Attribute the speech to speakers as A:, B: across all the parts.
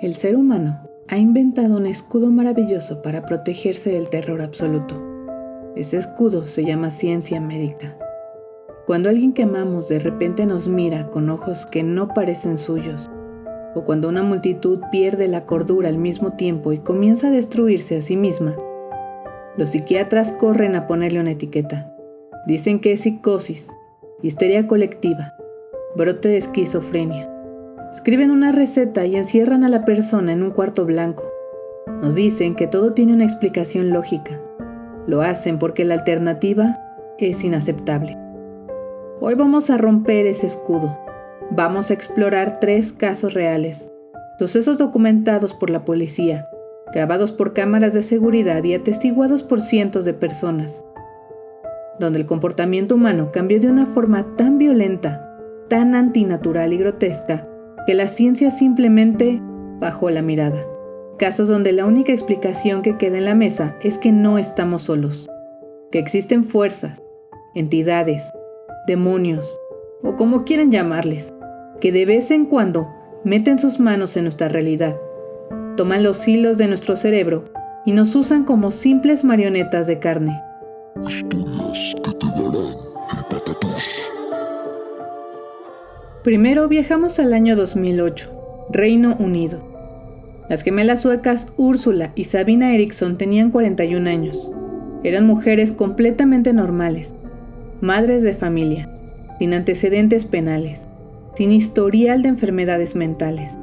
A: El ser humano ha inventado un escudo maravilloso para protegerse del terror absoluto. Ese escudo se llama ciencia médica. Cuando alguien que amamos de repente nos mira con ojos que no parecen suyos, o cuando una multitud pierde la cordura al mismo tiempo y comienza a destruirse a sí misma, los psiquiatras corren a ponerle una etiqueta. Dicen que es psicosis, histeria colectiva, brote de esquizofrenia. Escriben una receta y encierran a la persona en un cuarto blanco. Nos dicen que todo tiene una explicación lógica. Lo hacen porque la alternativa es inaceptable. Hoy vamos a romper ese escudo. Vamos a explorar 3 casos reales, sucesos documentados por la policía, grabados por cámaras de seguridad y atestiguados por cientos de personas, donde el comportamiento humano cambió de una forma tan violenta, tan antinatural y grotesca, que la ciencia simplemente bajó la mirada. Casos donde la única explicación que queda en la mesa es que no estamos solos, que existen fuerzas, entidades, demonios, o como quieran llamarles, que de vez en cuando meten sus manos en nuestra realidad, toman los hilos de nuestro cerebro y nos usan como simples marionetas de carne.
B: Historias que te darán el patatús.
A: Primero viajamos al año 2008, Reino Unido. Las gemelas suecas Úrsula y Sabina Eriksson tenían 41 años. Eran mujeres completamente normales, madres de familia, sin antecedentes penales, sin historial de enfermedades mentales.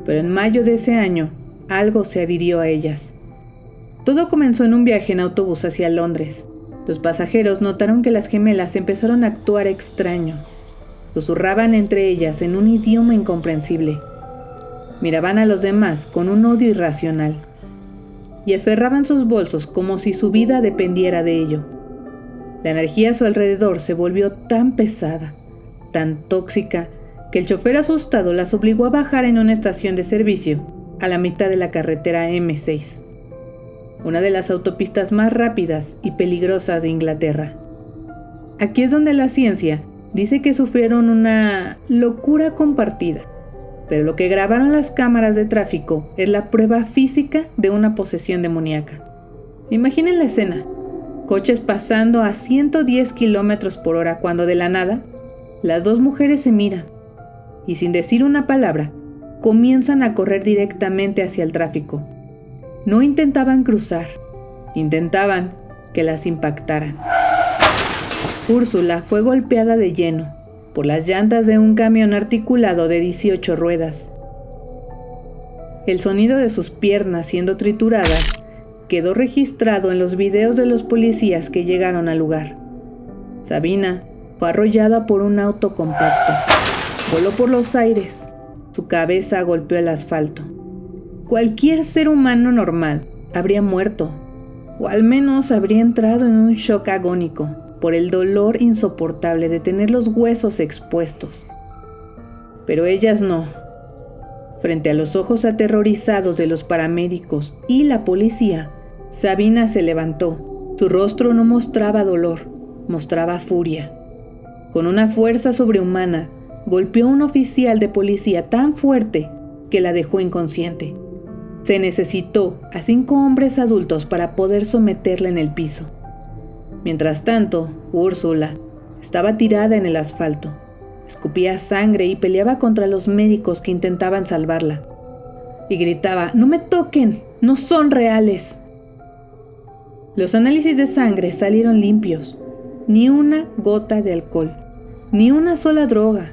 A: Pero en mayo de ese año, algo se adhirió a ellas. Todo comenzó en un viaje en autobús hacia Londres. Los pasajeros notaron que las gemelas empezaron a actuar extraño. Susurraban entre ellas en un idioma incomprensible. Miraban a los demás con un odio irracional y aferraban sus bolsos como si su vida dependiera de ello. La energía a su alrededor se volvió tan pesada, tan tóxica, que el chofer asustado las obligó a bajar en una estación de servicio a la mitad de la carretera M6, una de las autopistas más rápidas y peligrosas de Inglaterra. Aquí es donde la ciencia dice que sufrieron una locura compartida, pero lo que grabaron las cámaras de tráfico es la prueba física de una posesión demoníaca. Imaginen la escena: coches pasando a 110 kilómetros por hora cuando de la nada, las dos mujeres se miran y sin decir una palabra, comienzan a correr directamente hacia el tráfico. No intentaban cruzar, intentaban que las impactaran. Úrsula fue golpeada de lleno por las llantas de un camión articulado de 18 ruedas. El sonido de sus piernas siendo trituradas quedó registrado en los videos de los policías que llegaron al lugar. Sabina fue arrollada por un auto compacto. Voló por los aires. Su cabeza golpeó el asfalto. Cualquier ser humano normal habría muerto, o al menos habría entrado en un shock agónico por el dolor insoportable de tener los huesos expuestos. Pero ellas no. Frente a los ojos aterrorizados de los paramédicos y la policía, Sabina se levantó. Su rostro no mostraba dolor, mostraba furia. Con una fuerza sobrehumana, golpeó a un oficial de policía tan fuerte que la dejó inconsciente. Se necesitó a 5 hombres adultos para poder someterla en el piso. Mientras tanto, Úrsula estaba tirada en el asfalto. Escupía sangre y peleaba contra los médicos que intentaban salvarla. Y gritaba: «¡No me toquen! ¡No son reales!». Los análisis de sangre salieron limpios. Ni una gota de alcohol. Ni una sola droga.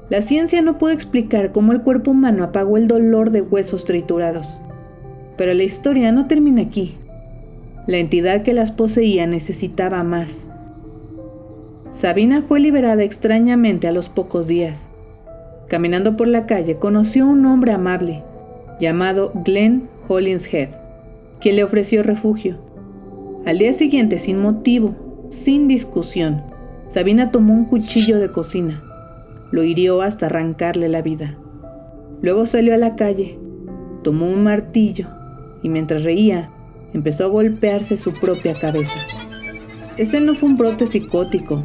A: La ciencia no puede explicar cómo el cuerpo humano apagó el dolor de huesos triturados. Pero la historia no termina aquí. La entidad que las poseía necesitaba más. Sabina fue liberada extrañamente a los pocos días. Caminando por la calle conoció a un hombre amable, llamado Glenn Hollinshead, quien le ofreció refugio. Al día siguiente, sin motivo, sin discusión, Sabina tomó un cuchillo de cocina. Lo hirió hasta arrancarle la vida. Luego salió a la calle, tomó un martillo y mientras reía, empezó a golpearse su propia cabeza. Ese no fue un brote psicótico,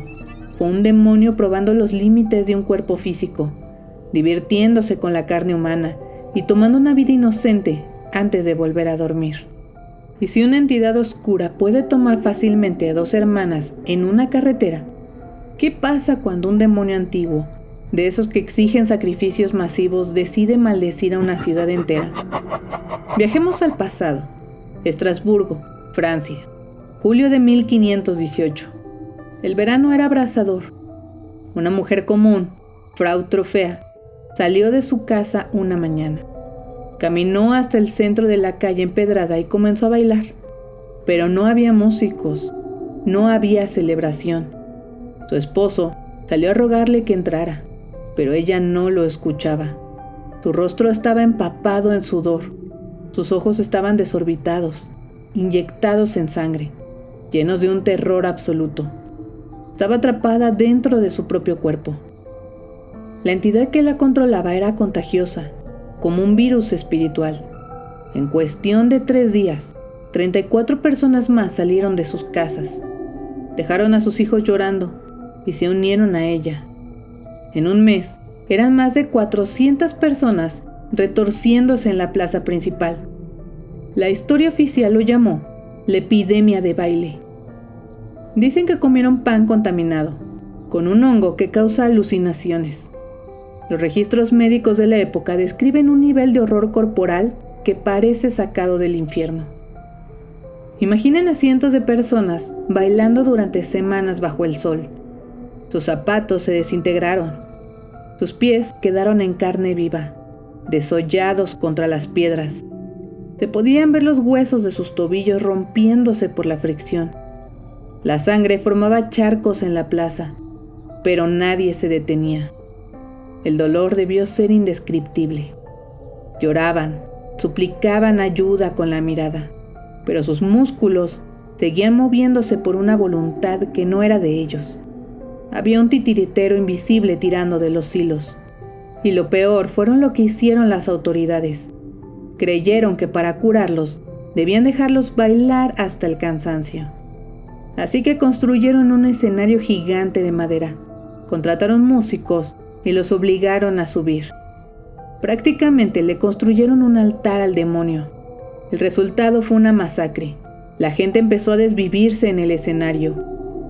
A: Fue un demonio probando los límites de un cuerpo físico, divirtiéndose con la carne humana y tomando una vida inocente antes de volver a dormir. Y si una entidad oscura puede tomar fácilmente a 2 hermanas en una carretera, ¿qué pasa cuando un demonio antiguo, de esos que exigen sacrificios masivos, decide maldecir a una ciudad entera? Viajemos al pasado. Estrasburgo, Francia, julio de 1518. El verano era abrasador. Una mujer común, Frau Trofea, salió de su casa una mañana. Caminó hasta el centro de la calle empedrada y comenzó a bailar. Pero no había músicos, no había celebración. Su esposo salió a rogarle que entrara, pero ella no lo escuchaba. Su rostro estaba empapado en sudor, sus ojos estaban desorbitados, inyectados en sangre, llenos de un terror absoluto. Estaba atrapada dentro de su propio cuerpo. La entidad que la controlaba era contagiosa, como un virus espiritual. En cuestión de 3 días, 34 personas más salieron de sus casas. Dejaron a sus hijos llorando y se unieron a ella. En un mes, eran más de 400 personas retorciéndose en la plaza principal. La historia oficial lo llamó la epidemia de baile. Dicen que comieron pan contaminado, con un hongo que causa alucinaciones. Los registros médicos de la época describen un nivel de horror corporal que parece sacado del infierno. Imaginen a cientos de personas bailando durante semanas bajo el sol. Sus zapatos se desintegraron. Sus pies quedaron en carne viva, desollados contra las piedras. Se podían ver los huesos de sus tobillos rompiéndose por la fricción. La sangre formaba charcos en la plaza, pero nadie se detenía. El dolor debió ser indescriptible. Lloraban, suplicaban ayuda con la mirada, pero sus músculos seguían moviéndose por una voluntad que no era de ellos. Había un titiritero invisible tirando de los hilos. Y lo peor fueron lo que hicieron las autoridades. Creyeron que para curarlos debían dejarlos bailar hasta el cansancio. Así que construyeron un escenario gigante de madera, contrataron músicos y los obligaron a subir. Prácticamente le construyeron un altar al demonio. El resultado fue una masacre. La gente empezó a desvivirse en el escenario.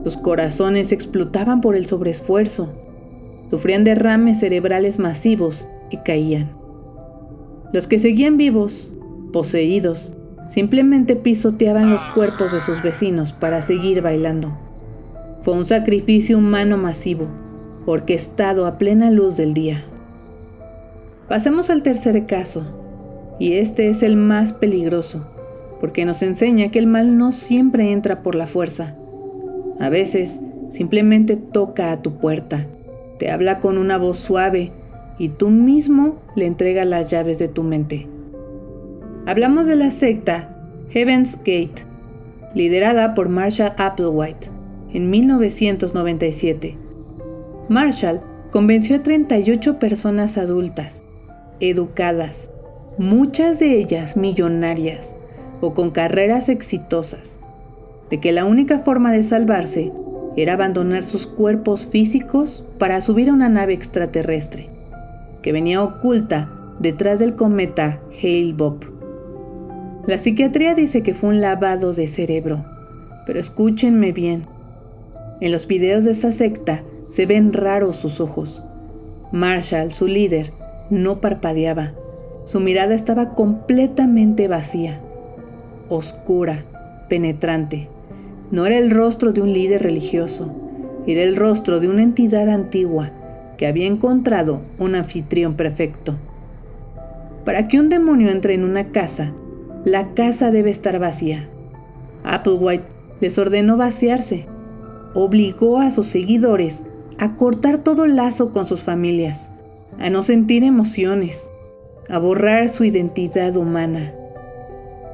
A: Sus corazones explotaban por el sobreesfuerzo. Sufrían derrames cerebrales masivos y caían. Los que seguían vivos, poseídos, simplemente pisoteaban los cuerpos de sus vecinos para seguir bailando. Fue un sacrificio humano masivo, orquestado a plena luz del día. Pasemos al tercer caso, y este es el más peligroso, porque nos enseña que el mal no siempre entra por la fuerza. A veces, simplemente toca a tu puerta, te habla con una voz suave, y tú mismo le entregas las llaves de tu mente. Hablamos de la secta Heaven's Gate, liderada por Marshall Applewhite, en 1997. Marshall convenció a 38 personas adultas, educadas, muchas de ellas millonarias o con carreras exitosas, de que la única forma de salvarse era abandonar sus cuerpos físicos para subir a una nave extraterrestre, que venía oculta detrás del cometa Hale-Bopp. La psiquiatría dice que fue un lavado de cerebro, pero escúchenme bien. En los videos de esa secta se ven raros sus ojos. Marshall, su líder, no parpadeaba. Su mirada estaba completamente vacía, oscura, penetrante. No era el rostro de un líder religioso, era el rostro de una entidad antigua que había encontrado un anfitrión perfecto. Para que un demonio entre en una casa, la casa debe estar vacía. Applewhite les ordenó vaciarse. Obligó a sus seguidores a cortar todo lazo con sus familias, a no sentir emociones, a borrar su identidad humana.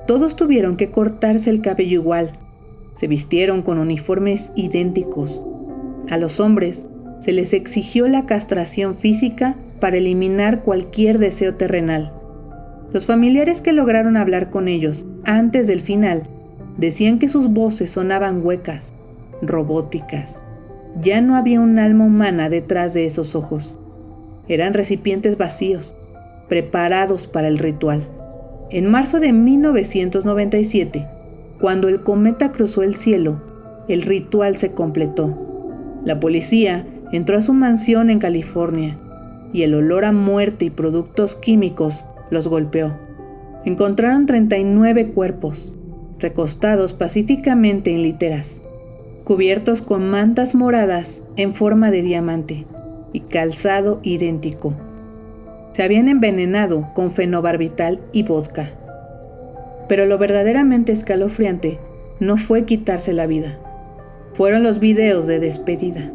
A: Todos tuvieron que cortarse el cabello igual. Se vistieron con uniformes idénticos. A los hombres se les exigió la castración física para eliminar cualquier deseo terrenal. Los familiares que lograron hablar con ellos antes del final decían que sus voces sonaban huecas, robóticas. ya no había un alma humana detrás de esos ojos. Eran recipientes vacíos, preparados para el ritual. En marzo de 1997, cuando el cometa cruzó el cielo, el ritual se completó. La policía entró a su mansión en California y el olor a muerte y productos químicos los golpeó. Encontraron 39 cuerpos, recostados pacíficamente en literas, cubiertos con mantas moradas en forma de diamante y calzado idéntico. Se habían envenenado con fenobarbital y vodka. Pero lo verdaderamente escalofriante no fue quitarse la vida. Fueron los videos de despedida.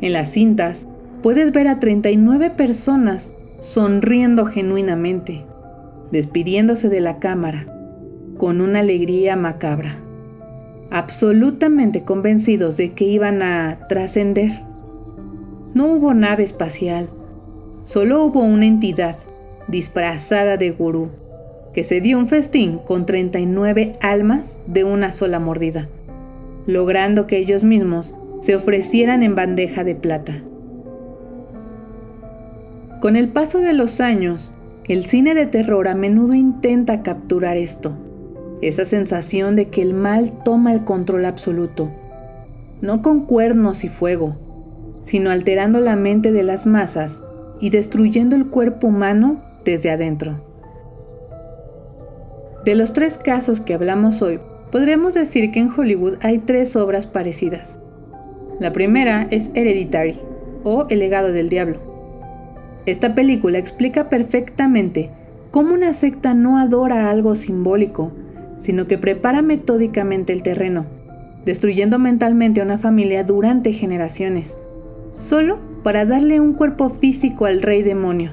A: En las cintas puedes ver a 39 personas sonriendo genuinamente, despidiéndose de la cámara, con una alegría macabra, absolutamente convencidos de que iban a trascender. No hubo nave espacial, solo hubo una entidad disfrazada de gurú que se dio un festín con 39 almas de una sola mordida, logrando que ellos mismos se ofrecieran en bandeja de plata. Con el paso de los años, el cine de terror a menudo intenta capturar esto, esa sensación de que el mal toma el control absoluto, no con cuernos y fuego, sino alterando la mente de las masas y destruyendo el cuerpo humano desde adentro. De los 3 casos que hablamos hoy, podríamos decir que en Hollywood hay 3 obras parecidas. La primera es Hereditary, o El legado del diablo. Esta película explica perfectamente cómo una secta no adora algo simbólico, sino que prepara metódicamente el terreno, destruyendo mentalmente a una familia durante generaciones, solo para darle un cuerpo físico al rey demonio.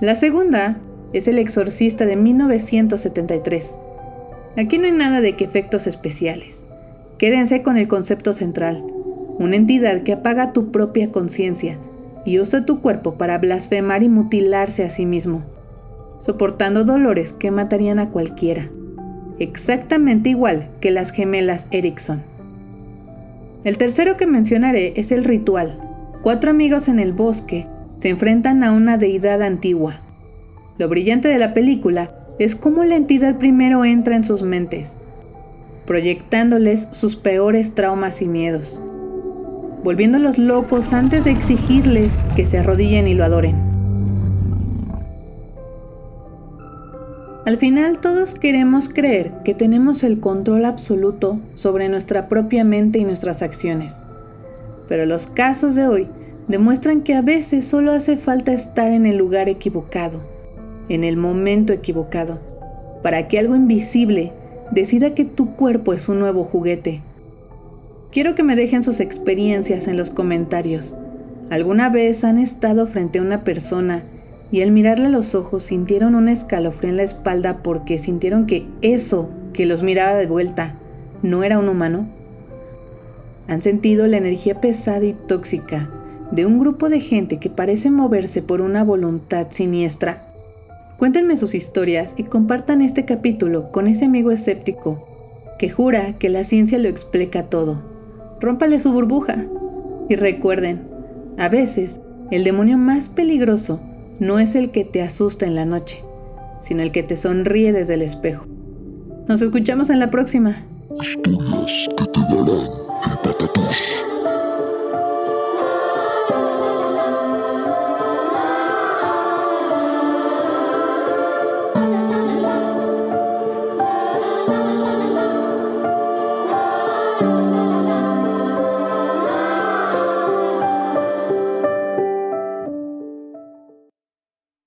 A: La segunda es El exorcista de 1973. Aquí no hay nada de que efectos especiales. Quédense con el concepto central, una entidad que apaga tu propia conciencia y usa tu cuerpo para blasfemar y mutilarse a sí mismo, soportando dolores que matarían a cualquiera, exactamente igual que las gemelas Erickson. El tercero que mencionaré es El ritual. 4 amigos en el bosque se enfrentan a una deidad antigua. Lo brillante de la película es cómo la entidad primero entra en sus mentes, proyectándoles sus peores traumas y miedos, volviéndolos locos antes de exigirles que se arrodillen y lo adoren. Al final todos queremos creer que tenemos el control absoluto sobre nuestra propia mente y nuestras acciones, pero los casos de hoy demuestran que a veces solo hace falta estar en el lugar equivocado, en el momento equivocado, para que algo invisible decida que tu cuerpo es un nuevo juguete. Quiero que me dejen sus experiencias en los comentarios. ¿Alguna vez han estado frente a una persona y al mirarle a los ojos sintieron un escalofrío en la espalda porque sintieron que eso que los miraba de vuelta no era un humano? ¿Han sentido la energía pesada y tóxica de un grupo de gente que parece moverse por una voluntad siniestra? Cuéntenme sus historias y compartan este capítulo con ese amigo escéptico que jura que la ciencia lo explica todo. Rómpale su burbuja. Y recuerden, a veces el demonio más peligroso no es el que te asusta en la noche, sino el que te sonríe desde el espejo. Nos escuchamos en la próxima.
B: Historias que te darán el patatús.